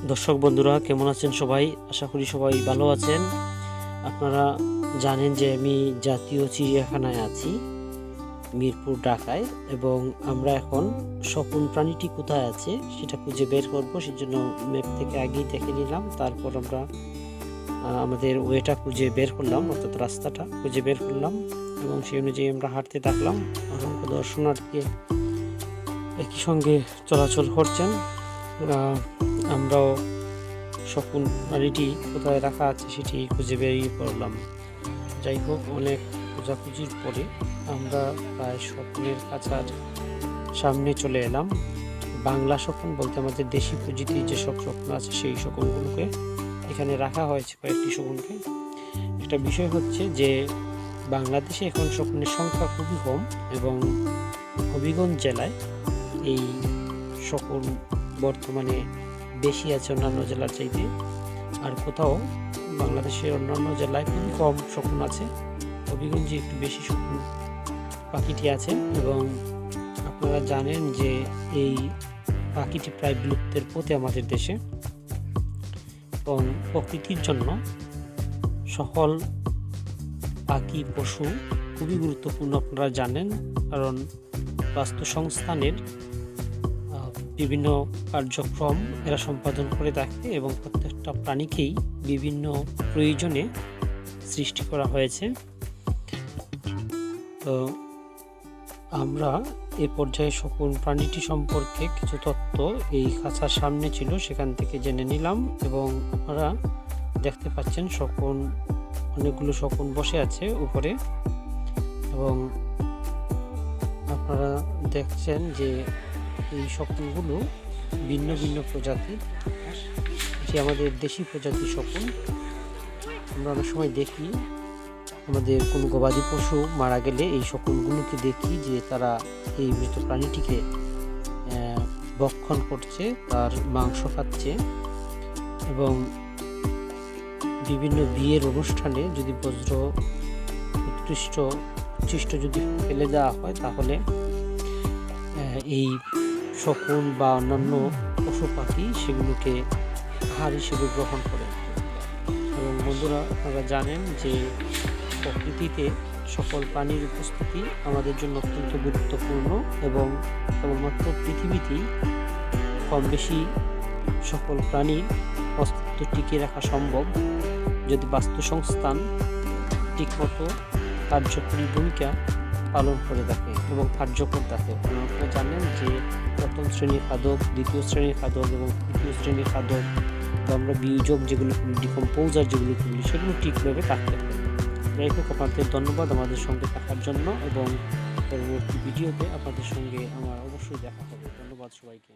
দর্শক বন্ধুরা কেমন আছেন সবাই? আশা করি সবাই ভালো আছেন। আপনারা জানেন যে আমি জাতীয় চিড়িয়াখানায় আছি মিরপুর ঢাকায়, এবং আমরা এখন শকুন প্রাণীটি কোথায় আছে সেটা খুঁজে বের করব। সেজন্য ম্যাপ থেকে আগেই দেখে নিলাম, তারপর আমরা আমাদের ওয়েটা খুঁজে বের করলাম, অর্থাৎ রাস্তাটা খুঁজে বের করলাম, এবং সেই অনুযায়ী আমরা হাঁটতে থাকলাম। অসংখ্য দর্শনার্থী একই সঙ্গে চলাচল করছেন। আমরাও শকুন প্রাণীটি কোথায় রাখা আছে সেটি খুঁজে বেরিয়ে পড়লাম। যাই হোক, অনেক খোঁজাখুঁজির পরে আমরা প্রায় শকুনের কাছার সামনে চলে এলাম। বাংলা শকুন বলতে আমাদের দেশি প্রজাতির যেসব শকুন আছে সেই শকুনগুলোকে এখানে রাখা হয়েছে, কয়েকটি শকুনকে। একটা বিষয় হচ্ছে যে বাংলাদেশে এখন শকুনের সংখ্যা খুবই কম, এবং হবিগঞ্জ জেলায় এই শকুন বর্তমানে বেশি আছে অন্যান্য জেলার চাইতে। আর কোথাও বাংলাদেশের অন্যান্য জেলায় খুবই কম শকুন আছে, হবিগঞ্জে একটু বেশি শকুন পাখিটি আছে। এবং আপনারা জানেন যে এই পাখিটি প্রায় বিলুপ্তের পথে আমাদের দেশে, এবং প্রকৃতির জন্য সকল পাখি পশু খুবই গুরুত্বপূর্ণ, আপনারা জানেন। কারণ বাস্তুসংস্থানের বিভিন্ন কার্যক্রম এরা সম্পাদন করে থাকে, এবং প্রত্যেকটা প্রাণীকেই বিভিন্ন প্রয়োজনে সৃষ্টি করা হয়েছে। তো আমরা এ পর্যায়ে শকুন প্রাণীটি সম্পর্কে কিছু তথ্য এই খাঁচার সামনে ছিল, সেখান থেকে জেনে নিলাম। এবং আপনারা দেখতে পাচ্ছেন শকুন, অনেকগুলো শকুন বসে আছে উপরে, এবং আপনারা দেখছেন যে এই শকুনগুলো ভিন্ন ভিন্ন প্রজাতির। এটি আমাদের দেশি প্রজাতির শকুন। আমরা অনেক সময় দেখি আমাদের কোনো গবাদি পশু মারা গেলে এই শকুনগুলোকে দেখি যে তারা এই মৃত প্রাণীটিকে ভক্ষণ করছে, তার মাংস খাচ্ছে। এবং বিভিন্ন বিয়ের অনুষ্ঠানে যদি বজ্র উচ্ছিষ্ট যদি ফেলে দেওয়া হয়, তাহলে এই শকুন বা অন্যান্য পশু পাখি সেগুলোকে আহার হিসেবে গ্রহণ করে। এবং বন্ধুরা, আপনারা জানেন যে প্রকৃতিতে সকল প্রাণীর উপস্থিতি আমাদের জন্য অত্যন্ত গুরুত্বপূর্ণ, এবং কেবলমাত্র পৃথিবীতেই কম বেশি সকল প্রাণীর অস্তিত্ব টিকিয়ে রাখা সম্ভব যদি বাস্তুসংস্থান ঠিকমতো কার্যকরী ভূমিকা পালন করে থাকে এবং কার্যকর থাকে। আপনারা জানেন যে প্রথম শ্রেণীর খাদক, দ্বিতীয় শ্রেণীর খাদক এবং তৃতীয় শ্রেণীর খাদক, বা আমরা বিয়োজক যেগুলো ডিকম্পোজার যেগুলো বলি, সেগুলো ঠিকভাবে থাকতে হবে। যাই হোক, আপনাদের ধন্যবাদ আমাদের সঙ্গে থাকার জন্য, এবং পরবর্তী ভিডিওতে আপনাদের সঙ্গে আমার অবশ্যই দেখা হবে। ধন্যবাদ সবাইকে।